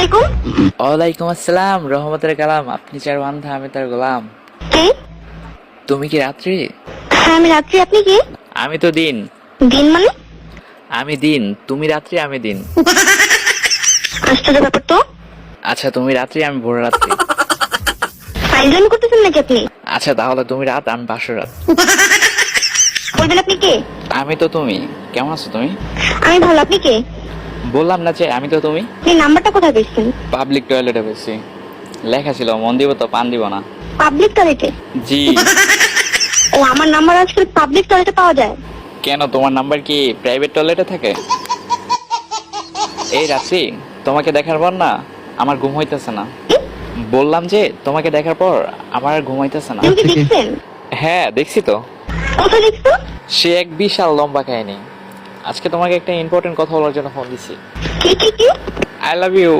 আলাইকুম। ওয়ালাইকুম আসসালাম, রহমতের কালাম। আপনি যার বান্ধা আমি তার গোলাম। কে? তুমি কি রাত্রি? হ্যাঁ আমি রাত্রি, আপনি কি? আমি তো দিন। দিন মানে? আমি দিন, তুমি রাত্রি, আমি দিন। আশ্চর্য ব্যাপার তো। আচ্ছা তুমি রাত্রি, আমি ভোর রাত্রি। ফাইজলামি করতেছেন নাকি আপনি? আচ্ছা তাহলে তুমি রাত, আমি বাসর রাত। বলবেন আপনি কে? আমি তো তুমি। কেমন আছো তুমি? আমি ভালো, আপনি কে? বললাম না যে আমি তো তুমি। আপনি নাম্বারটা কোথায় পেয়েছেন? পাবলিক টয়লেটে পেয়েছি, লেখা ছিল মন দিব তো পান দিব না। পাবলিক টয়লেটে? জি। ও, আমার নাম্বার আজকাল পাবলিক টয়লেটে পাওয়া যায়? কেন, তোমার নাম্বার কি প্রাইভেট টয়লেটে থাকে? এই রাত্রি, তোমাকে দেখার পর না আমার ঘুম হইতেছে না। বললাম যে তোমাকে দেখার পর আমার আর ঘুম হইতেছে না। তুমি কি দেখছেন? হ্যাঁ দেখছি তো। কোথায় দেখছো? সে এক বিশাল লম্বা কাহিনী। আজকে তোমাকে একটা ইম্পর্টেন্ট কথা বলার জন্য ফোন দিছি। কি কি কি? I love you.